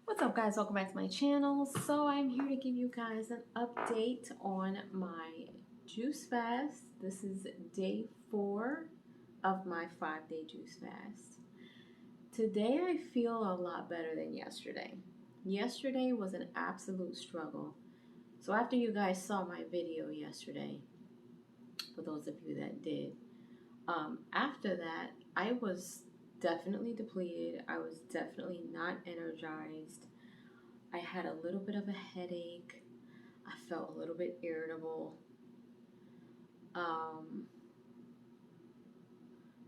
What's up, guys? Welcome back to my channel. So I'm here to give you guys an update on my juice fast. This is day 4 of my 5-day juice fast. Today I feel a lot better than yesterday. Yesterday was an absolute struggle. So after you guys saw my video yesterday, for those of you that did, after that I was definitely depleted. I was definitely not energized. I had a little bit of a headache. I felt a little bit irritable. I'm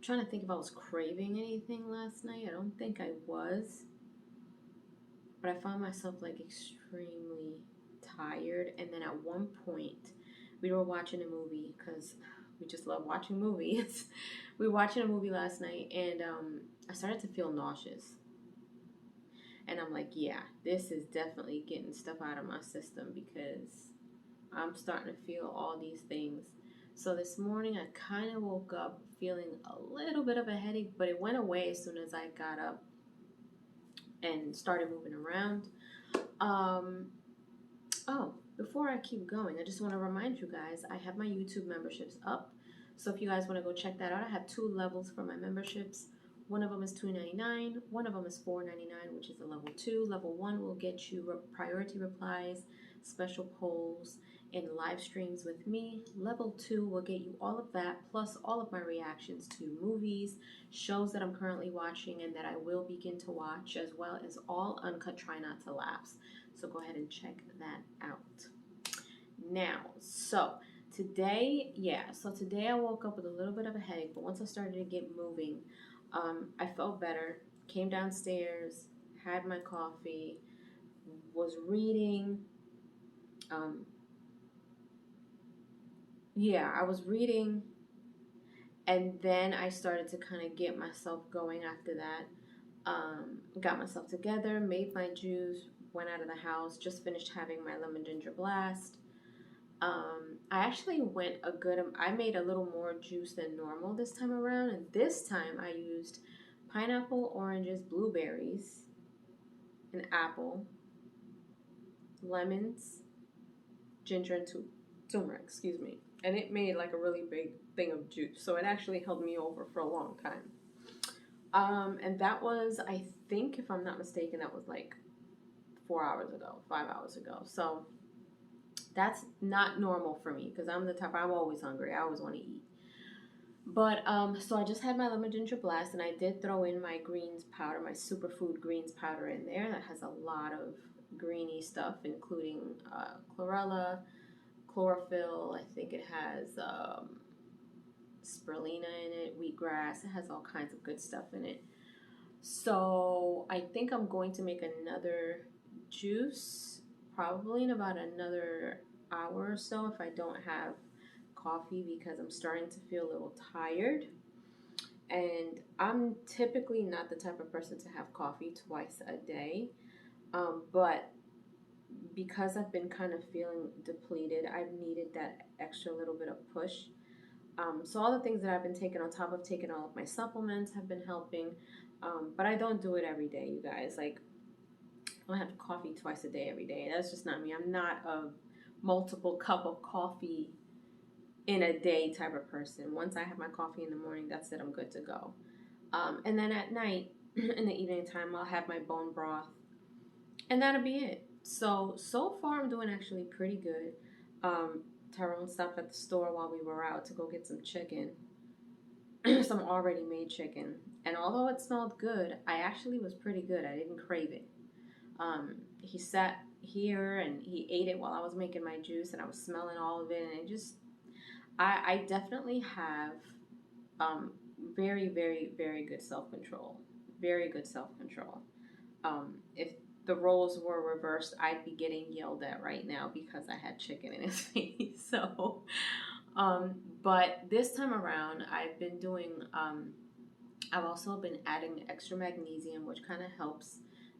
trying to think if I was craving anything last night. I don't think I was. But I found myself like extremely tired. And then at one point, we were watching a movie because we just love watching movies. We were watching a movie last night and I started to feel nauseous. And I'm like, yeah, this is definitely getting stuff out of my system because I'm starting to feel all these things. So this morning I kind of woke up feeling a little bit of a headache, but it went away as soon as I got up and started moving around. Oh, before I keep going, I just want to remind you guys, I have my YouTube memberships up. So if you guys want to go check that out, I have 2 levels for my memberships. One of them is $2.99. One of them is $4.99, which is a level 2. Level 1 will get you priority replies, special polls, and live streams with me. Level 2 will get you all of that, plus all of my reactions to movies, shows that I'm currently watching and that I will begin to watch, as well as all uncut Try Not to Laughs. So go ahead and check that out. Now, today I woke up with a little bit of a headache, but once I started to get moving, I felt better. Came downstairs, had my coffee, was reading. I was reading, and then I started to kind of get myself going after that. Got myself together, made my juice, went out of the house, just finished having my lemon ginger blast. I actually I made a little more juice than normal this time around, and this time I used pineapple, oranges, blueberries, an apple, lemons, ginger, and turmeric, and it made like a really big thing of juice, so it actually held me over for a long time. And that was, I think, if I'm not mistaken, that was like 4 hours ago, 5 hours ago. So that's not normal for me because I'm always hungry. I always want to eat. But so I just had my lemon ginger blast, and I did throw in my greens powder, my superfood greens powder in there. That has a lot of greeny stuff, including chlorella, chlorophyll. I think it has spirulina in it, wheatgrass. It has all kinds of good stuff in it. So I think I'm going to make another juice probably in about another hour or so if I don't have coffee, because I'm starting to feel a little tired. And I'm typically not the type of person to have coffee twice a day, but because I've been kind of feeling depleted, I've needed that extra little bit of push. So all the things that I've been taking on top of taking all of my supplements have been helping, but I don't do it every day, you guys. Like, I don't have coffee twice a day every day. That's just not me. I'm not a multiple cup of coffee in a day type of person. Once I have my coffee in the morning, that's it. I'm good to go. And then at night, in the evening time, I'll have my bone broth, and that'll be it. So far, I'm doing actually pretty good. Tyrone stopped at the store while we were out to go get some chicken, some already made chicken. And although it smelled good, I actually was pretty good. I didn't crave it. He sat here and he ate it while I was making my juice, and I was smelling all of it, and it just, I definitely have very, very, very good self-control. Very good self-control. If the roles were reversed, I'd be getting yelled at right now because I had chicken in his face. So, but this time around, I've also been adding extra magnesium, which kind of helps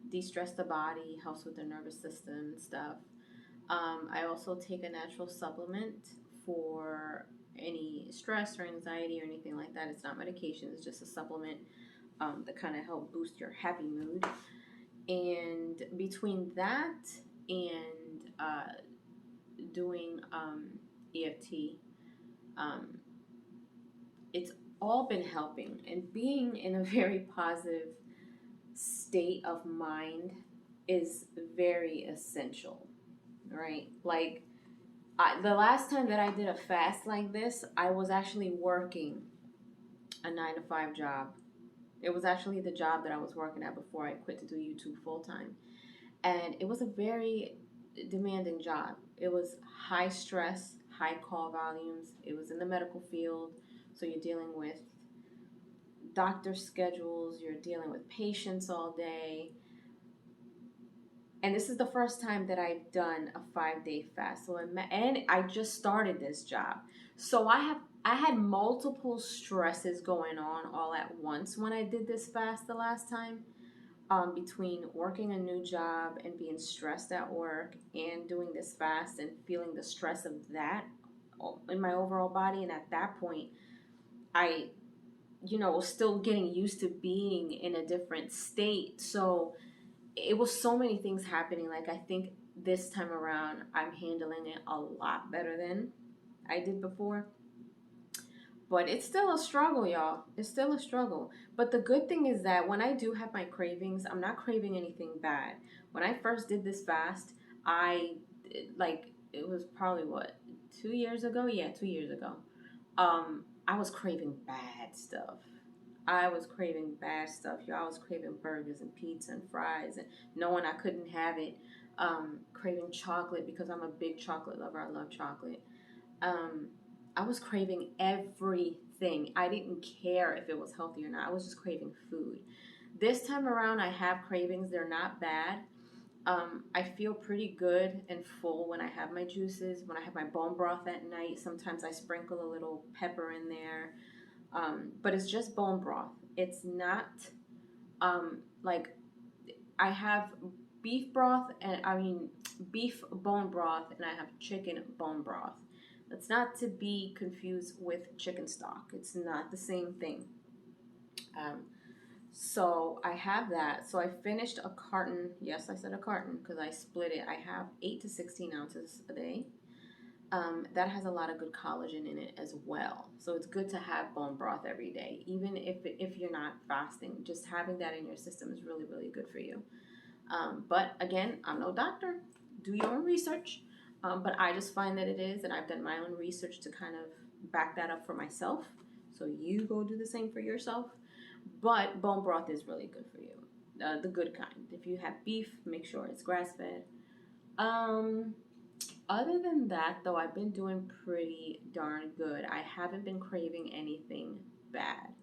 de-stress the body, helps with the nervous system and stuff. I also take a natural supplement for any stress or anxiety or anything like that. It's not medication, it's just a supplement that kind of help boost your happy mood. And between that and doing EFT, um, it's all been helping, and being in a very positive state of mind is very essential, right? Like, the last time that I did a fast like this, I was actually working a 9 to 5 job. It was actually the job that I was working at before I quit to do YouTube full time. And it was a very demanding job. It was high stress, high call volumes. It was in the medical field. So you're dealing with doctor schedules, you're dealing with patients all day. And this is the first time that I've done a 5 day fast. So and I just started this job. So I had multiple stresses going on all at once when I did this fast the last time. Between working a new job and being stressed at work and doing this fast and feeling the stress of that in my overall body. And at that point, I, was still getting used to being in a different state. So it was so many things happening. Like, I think this time around, I'm handling it a lot better than I did before. But it's still a struggle, y'all. It's still a struggle. But the good thing is that when I do have my cravings, I'm not craving anything bad. When I first did this fast, it was probably 2 years ago? Yeah, 2 years ago. I was craving bad stuff. I was craving bad stuff, y'all. I was craving burgers and pizza and fries and knowing I couldn't have it. Craving chocolate because I'm a big chocolate lover. I love chocolate. Um, I was craving everything. I didn't care if it was healthy or not. I was just craving food. This time around, I have cravings. They're not bad. I feel pretty good and full when I have my juices. When I have my bone broth at night, sometimes I sprinkle a little pepper in there. But it's just bone broth. It's not like I have beef broth and beef bone broth, and I have chicken bone broth. That's not to be confused with chicken stock. It's not the same thing. Um, so I have that. So I finished a carton. Yes, I said a carton because I split it. I have 8 to 16 ounces a day. That has a lot of good collagen in it as well. So it's good to have bone broth every day, even if you're not fasting. Just having that in your system is really, really good for you. But again, I'm no doctor. Do your own research. But I just find that it is, and I've done my own research to kind of back that up for myself. So you go do the same for yourself. But bone broth is really good for you, the good kind. If you have beef, make sure it's grass-fed. Other than that, though, I've been doing pretty darn good. I haven't been craving anything bad.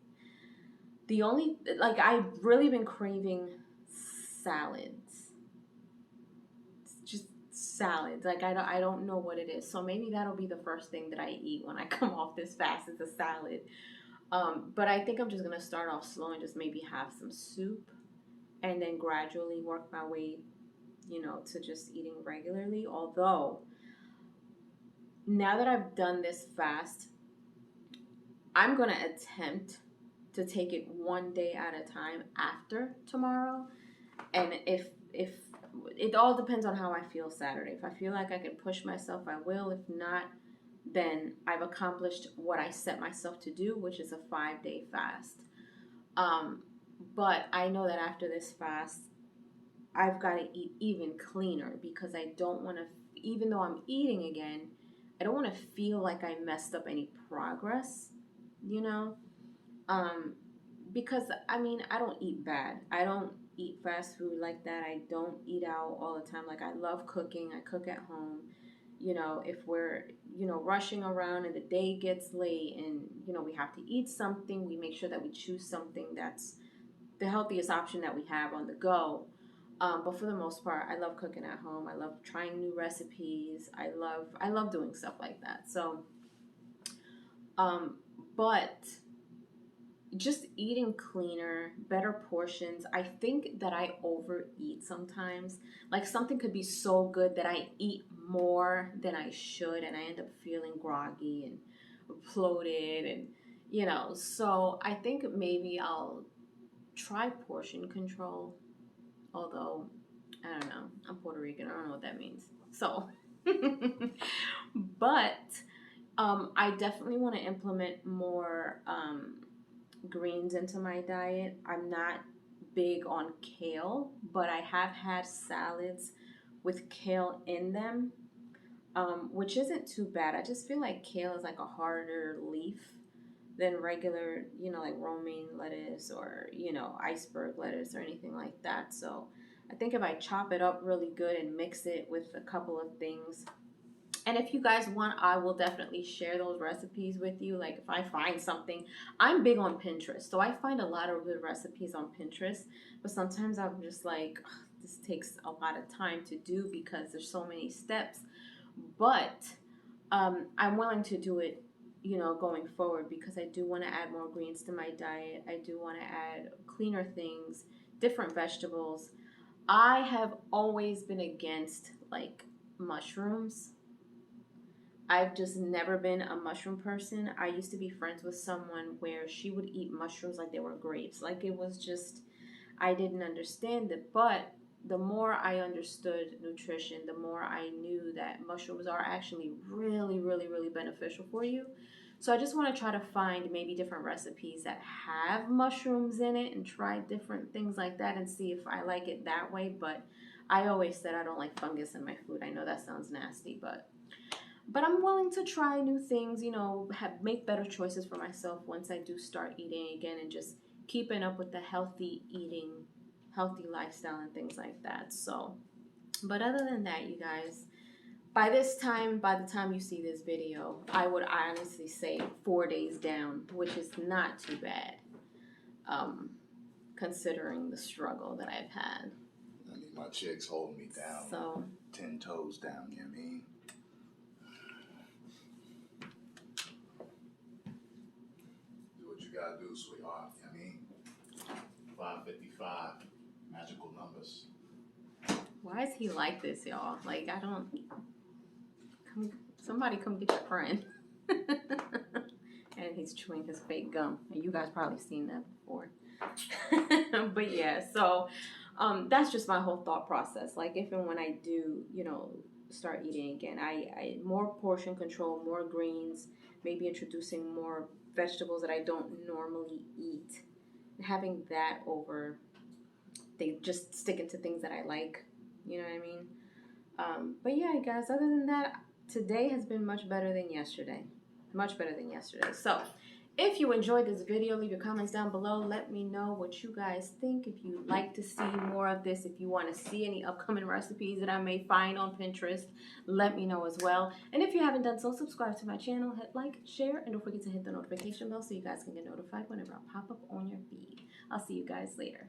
I've really been craving salads. It's just salads. Like, I don't know what it is. So maybe that'll be the first thing that I eat when I come off this fast is a salad. But I think I'm just going to start off slow and just maybe have some soup and then gradually work my way, to just eating regularly. Although, now that I've done this fast, I'm going to attempt to take it one day at a time after tomorrow. And if it all depends on how I feel Saturday. If I feel like I can push myself, I will. If not, then I've accomplished what I set myself to do, which is a 5 day fast. But I know that after this fast, I've got to eat even cleaner because I don't want to, even though I'm eating again, I don't want to feel like I messed up any progress, because I don't eat bad. I don't eat fast food like that. I don't eat out all the time. Like, I love cooking. I cook at home. If we're, rushing around and the day gets late and, we have to eat something, we make sure that we choose something that's the healthiest option that we have on the go. But for the most part, I love cooking at home. I love trying new recipes. I love doing stuff like that. So, but just eating cleaner, better portions. I think that I overeat sometimes. Like, something could be so good that I eat more than I should, and I end up feeling groggy and bloated, and So I think maybe I'll try portion control. Although I don't know. I'm Puerto Rican. I don't know what that means. So, but I definitely want to implement more greens into my diet. I'm not big on kale, but I have had salads with kale in them, which isn't too bad. I just feel like kale is like a harder leaf than regular, like romaine lettuce or, iceberg lettuce or anything like that. So I think if I chop it up really good and mix it with a couple of things, and if you guys want, I will definitely share those recipes with you. Like if I find something, I'm big on Pinterest. So I find a lot of good recipes on Pinterest, but sometimes I'm just like, "Ugh, this takes a lot of time to do because there's so many steps." But I'm willing to do it, going forward because I do want to add more greens to my diet. I do want to add cleaner things, different vegetables. I have always been against like mushrooms. I've just never been a mushroom person. I used to be friends with someone where she would eat mushrooms like they were grapes. Like it was just, I didn't understand it. But the more I understood nutrition, the more I knew that mushrooms are actually really, really, really beneficial for you. So I just want to try to find maybe different recipes that have mushrooms in it and try different things like that and see if I like it that way. But I always said I don't like fungus in my food. I know that sounds nasty, but I'm willing to try new things, make better choices for myself once I do start eating again and just keeping up with the healthy eating, healthy lifestyle and things like that. So, but other than that, you guys, by the time you see this video, I would honestly say 4 days down, which is not too bad, considering the struggle that I've had. I need my chicks holding me down. So 10 toes down, you know what I mean? Do what you gotta do, sweetheart, you know what I mean? 555, magical numbers. why is he like this, y'all? Like, I don't... Somebody come get your friend. And he's chewing his fake gum. And you guys probably seen that before. But yeah, so that's just my whole thought process. Like if and when I do, start eating again, I more portion control, more greens, maybe introducing more vegetables that I don't normally eat. Having that over, they just sticking to things that I like. You know what I mean? But yeah, guys, other than that, today has been much better than yesterday. Much better than yesterday. So, if you enjoyed this video, leave your comments down below. Let me know what you guys think. If you'd like to see more of this, if you want to see any upcoming recipes that I may find on Pinterest, let me know as well. And if you haven't done so, subscribe to my channel, hit like, share, and don't forget to hit the notification bell so you guys can get notified whenever I pop up on your feed. I'll see you guys later.